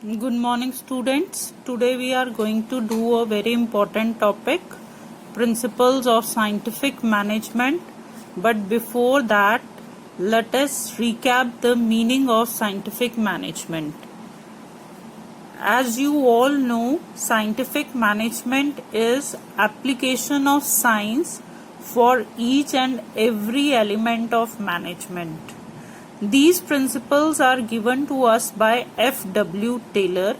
Good morning, students. Today we are going to do a very important topic, principles of scientific management. But before that, let us recap the meaning of scientific management. As you all know, scientific management is application of science for each and every element of management. These principles are given to us by F.W. Taylor.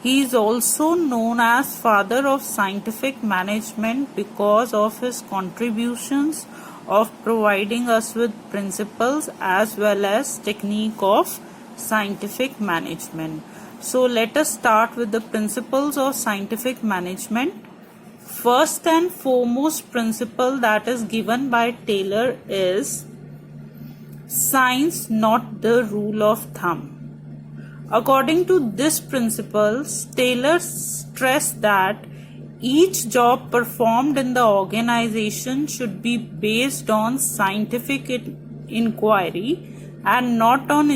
He is also known as father of scientific management because of his contributions of providing us with principles as well as technique of scientific management. So let us start with the principles of scientific management. First and foremost principle that is given by Taylor is science, not the rule of thumb. According to this principle, Taylor stressed that each job performed in the organization should be based on scientific inquiry and not on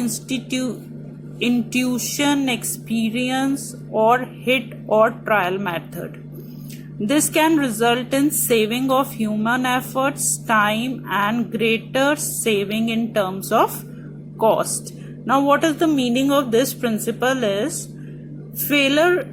intuition, experience, or hit or trial method. This can result in saving of human efforts, time, and greater saving in terms of cost. Now, what is the meaning of this principle is Taylor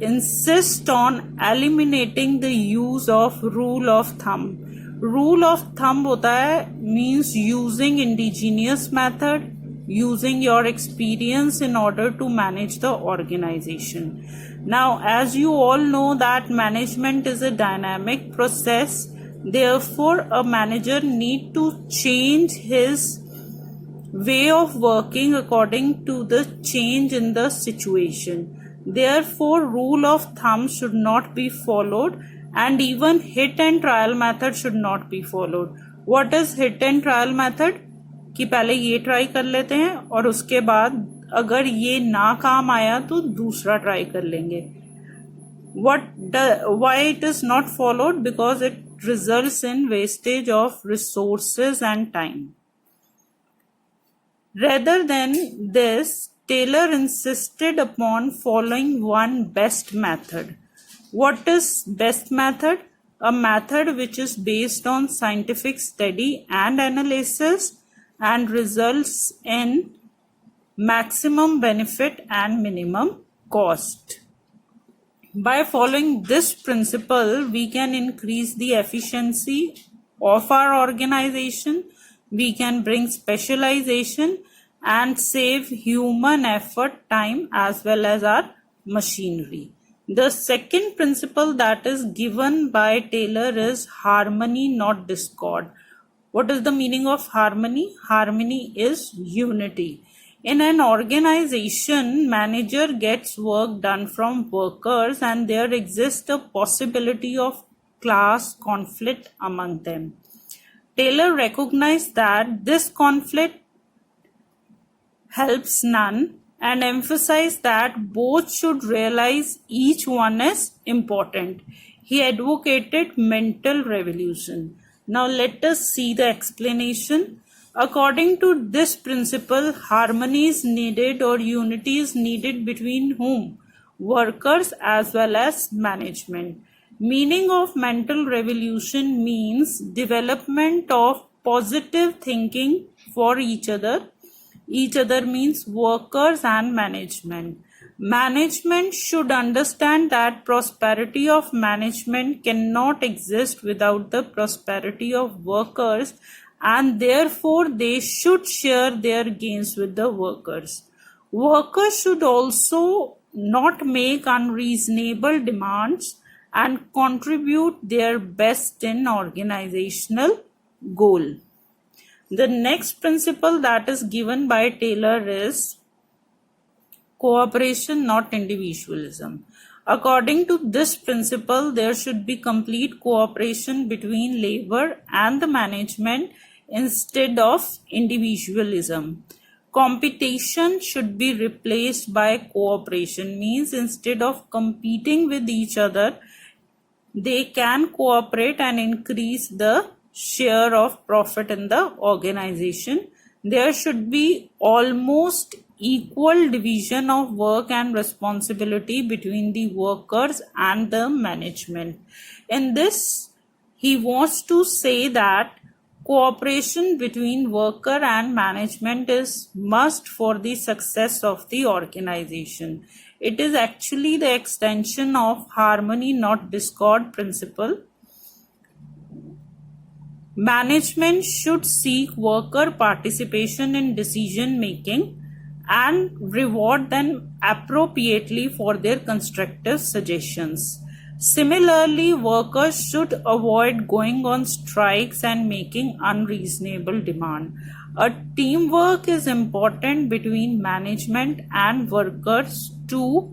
insists on eliminating the use of rule of thumb. Rule of thumb होता है means using indigenous method, using your experience in order to manage the organization. Now, as you all know that management is a dynamic process, therefore a manager need to change his way of working according to the change in the situation. Therefore, rule of thumb should not be followed and even hit and trial method should not be followed. What is hit and trial method? कि पहले ये try कर लेते हैं और उसके बाद अगर ये ना काम आया तो दूसरा ट्राई कर लेंगे. Why it is not followed? Because it results in wastage of resources and time. Rather than this, Taylor insisted upon following one best method. What is best method? A method which is based on scientific study and analysis and results in maximum benefit and minimum cost. By following this principle, we can increase the efficiency of our organization, we can bring specialization and save human effort, time as well as our machinery. The second principle that is given by Taylor is harmony, not discord. What is the meaning of harmony? Harmony is unity. In an organization, manager gets work done from workers and there exists a possibility of class conflict among them. Taylor recognized that this conflict helps none and emphasized that both should realize each one is important. He advocated mental revolution. Now let us see the explanation. According to this principle, harmony is needed or unity is needed between whom? Workers as well as management. Meaning of mental revolution means development of positive thinking for each other. Each other means workers and management. Management should understand that prosperity of management cannot exist without the prosperity of workers and therefore they should share their gains with the workers. Workers should also not make unreasonable demands and contribute their best in organizational goal. The next principle that is given by Taylor is cooperation, not individualism. According to this principle, there should be complete cooperation between labor and the management instead of individualism. Competition should be replaced by cooperation, means instead of competing with each other, they can cooperate and increase the share of profit in the organization. There should be almost equal division of work and responsibility between the workers and the management. In this, he wants to say that cooperation between worker and management is must for the success of the organization. It is actually the extension of harmony, not discord principle. Management should seek worker participation in decision making and reward them appropriately for their constructive suggestions. Similarly, workers should avoid going on strikes and making unreasonable demand. A teamwork is important between management and workers to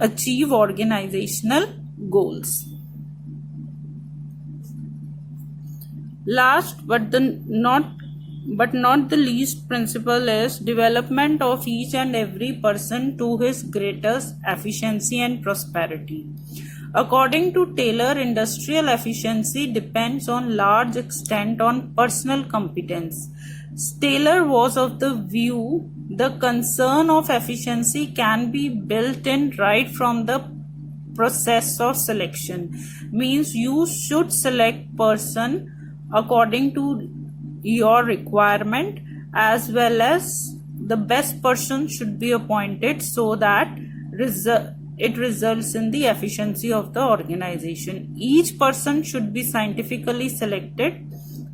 achieve organizational goals. Last but not the least principle is development of each and every person to his greatest efficiency and prosperity. According to Taylor, industrial efficiency depends on large extent on personal competence. Taylor was of the view the concern of efficiency can be built in right from the process of selection. Means you should select person according to your requirement, as well as the best person should be appointed so that it results in the efficiency of the organization. Each person should be scientifically selected,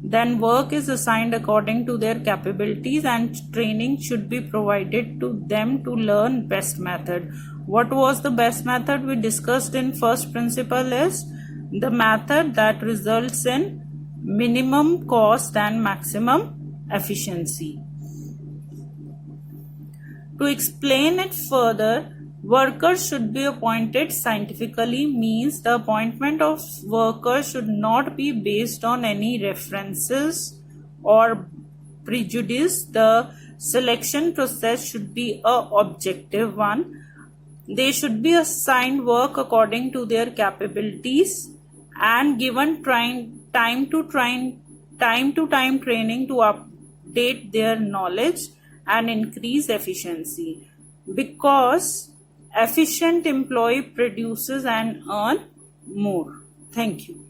then work is assigned according to their capabilities and training should be provided to them to learn best method. What was the best method we discussed in first principle is the method that results in minimum cost and maximum efficiency. To explain it further, workers should be appointed scientifically means the appointment of workers should not be based on any references or prejudice. The selection process should be an objective one. They should be assigned work according to their capabilities and given time to time training to update their knowledge and increase efficiency, because efficient employee produces and earn more. Thank you.